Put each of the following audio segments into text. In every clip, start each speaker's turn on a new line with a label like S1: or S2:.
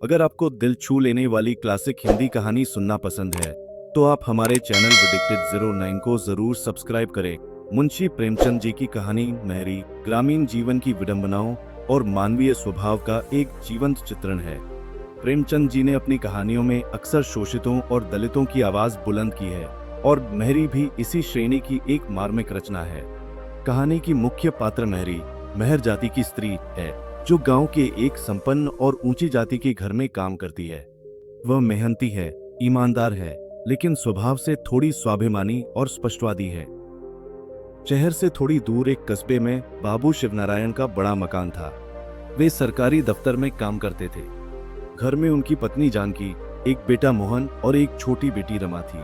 S1: अगर आपको दिल छू लेने वाली क्लासिक हिंदी कहानी सुनना पसंद है तो आप हमारे चैनल विडिक्टेड09 को जरूर सब्सक्राइब करें। मुंशी प्रेमचंद जी की कहानी महरी ग्रामीण जीवन की विडंबनाओं और मानवीय स्वभाव का एक जीवंत चित्रण है। प्रेमचंद जी ने अपनी कहानियों में अक्सर शोषितों और दलितों की आवाज बुलंद की है और महरी भी इसी श्रेणी की एक मार्मिक रचना है। कहानी की मुख्य पात्र महरी महर जाति की स्त्री है जो गांव के एक संपन्न और ऊंची जाति के घर में काम करती है। वह मेहनती है, ईमानदार है, लेकिन स्वभाव से थोड़ी स्वाभिमानी और स्पष्टवादी है। शहर से थोड़ी दूर एक कस्बे में बाबू शिवनारायण का बड़ा मकान था। वे सरकारी दफ्तर में काम करते थे। घर में उनकी पत्नी जानकी, एक बेटा मोहन और एक छोटी बेटी रमा थी।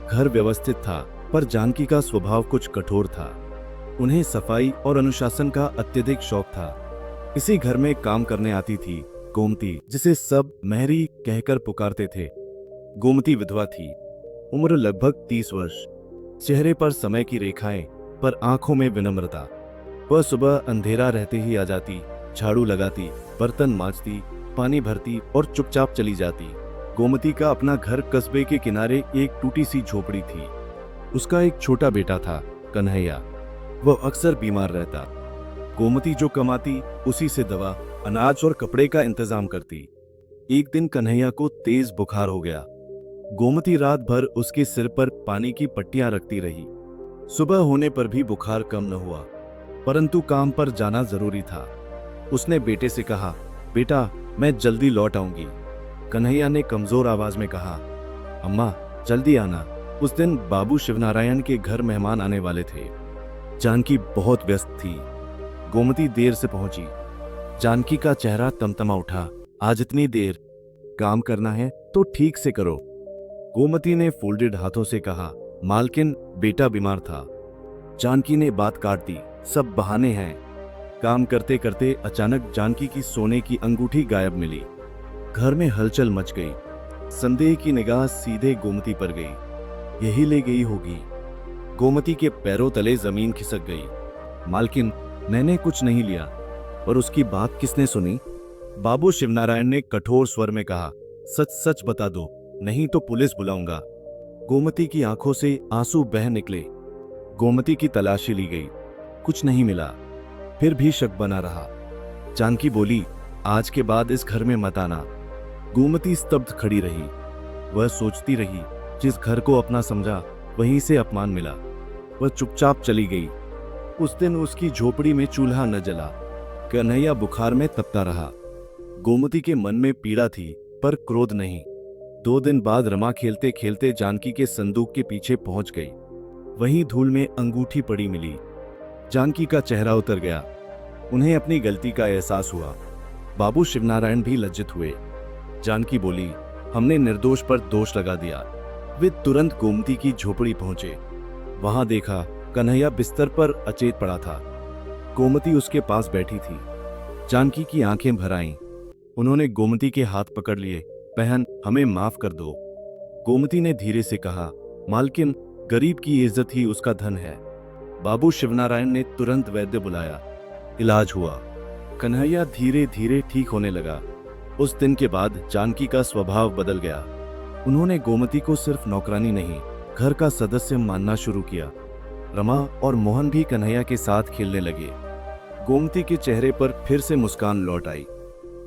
S1: घर व्यवस्थित था, पर जानकी का स्वभाव कुछ कठोर था। उन्हें सफाई और अनुशासन का अत्यधिक शौक था। इसी घर में काम करने आती थी गोमती, जिसे सब महरी कहकर पुकारते थे। गोमती विधवा थी, उम्र लगभग 30 वर्ष, चेहरे पर समय की रेखाएं, पर आंखों में विनम्रता। वह सुबह अंधेरा रहते ही आ जाती, झाड़ू लगाती, बर्तन मांजती, पानी भरती और चुपचाप चली जाती। गोमती का अपना घर कस्बे के किनारे एक टूटी सी झोपड़ी थी। उसका एक छोटा बेटा था, कन्हैया। वह अक्सर बीमार रहता। गोमती जो कमाती उसी से दवा, अनाज और कपड़े का इंतजाम करती। एक दिन कन्हैया को तेज बुखार हो गया। गोमती रात भर उसके सिर पर पानी की पट्टियां रखती रही। सुबह होने पर भी बुखार कम न हुआ, परंतु काम पर जाना जरूरी था। उसने बेटे से कहा, बेटा मैं जल्दी लौट आऊंगी। कन्हैया ने कमजोर आवाज में कहा, अम्मा जल्दी आना। उस दिन बाबू शिवनारायण के घर मेहमान आने वाले थे। जानकी बहुत व्यस्त थी। गोमती देर से पहुंची। जानकी का चेहरा तमतमा उठा। आज इतनी देर? काम करना है तो ठीक से करो। गोमती ने फोल्डेड हाथों से कहा, मालकिन बेटा बीमार था। जानकी ने बात काट दी, सब बहाने हैं। काम करते करते अचानक जानकी की सोने की अंगूठी गायब मिली। घर में हलचल मच गई। संदेह की निगाह सीधे गोमती पर गई। यही ले गई होगी। गोमती के पैरों तले जमीन खिसक गई। मालकिन मैंने कुछ नहीं लिया। पर उसकी बात किसने सुनी? बाबू शिवनारायण ने कठोर स्वर में कहा, सच सच बता दो, नहीं तो पुलिस बुलाऊंगा। गोमती की आंखों से आंसू बह निकले। गोमती की तलाशी ली गई, कुछ नहीं मिला। फिर भी शक बना रहा। जानकी बोली, आज के बाद इस घर में मत आना। गोमती स्तब्ध खड़ी रही। वह सोचती रही, जिस घर को अपना समझा वहीं से अपमान मिला। वह चुपचाप चली गई। उस दिन उसकी झोपड़ी में चूल्हा न जला। कन्हैया बुखार में तपता रहा। गोमती के मन में पीड़ा थी, पर क्रोध नहीं। 2 दिन बाद रमा खेलते खेलते जानकी के संदूक के पीछे पहुंच गई। वहीं धूल में अंगूठी पड़ी मिली। जानकी का चेहरा उतर गया। उन्हें अपनी गलती का एहसास हुआ। बाबू शिवनारायण भी लज्जित हुए। जानकी बोली, हमने निर्दोष पर दोष लगा दिया। वे तुरंत गोमती की झोपड़ी पहुंचे। वहां देखा, कन्हैया बिस्तर पर अचेत पड़ा था। गोमती उसके पास बैठी थी। जानकी की आंखें भर आईं। उन्होंने गोमती के हाथ पकड़ लिए। बहन, हमें माफ कर दो। गोमती ने धीरे से कहा, मालकिन गरीब की इज्जत ही उसका धन है। बाबू शिवनारायण ने तुरंत वैद्य बुलाया। इलाज हुआ। कन्हैया धीरे धीरे ठीक होने लगा। उस दिन के बाद जानकी का स्वभाव बदल गया। उन्होंने गोमती को सिर्फ नौकरानी नहीं, घर का सदस्य मानना शुरू किया। रमा और मोहन भी कन्हैया के साथ खेलने लगे। गोमती के चेहरे पर फिर से मुस्कान लौट आई।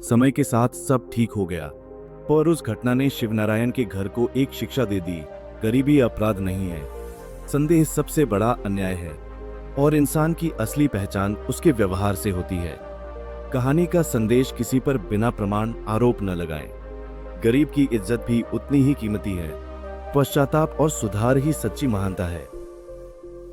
S1: समय के साथ सब ठीक हो गया। पर उस घटना ने शिवनारायण के घर को एक शिक्षा दे दी, गरीबी अपराध नहीं है। संदेह सबसे बड़ा अन्याय है और इंसान की असली पहचान उसके व्यवहार से होती है। कहानी का संदेश किसी पर बिना प्रमाण आरोप न लगाएं। गरीब की इज्जत भी उतनी ही कीमती है। पश्चाताप और सुधार ही सच्ची महानता है।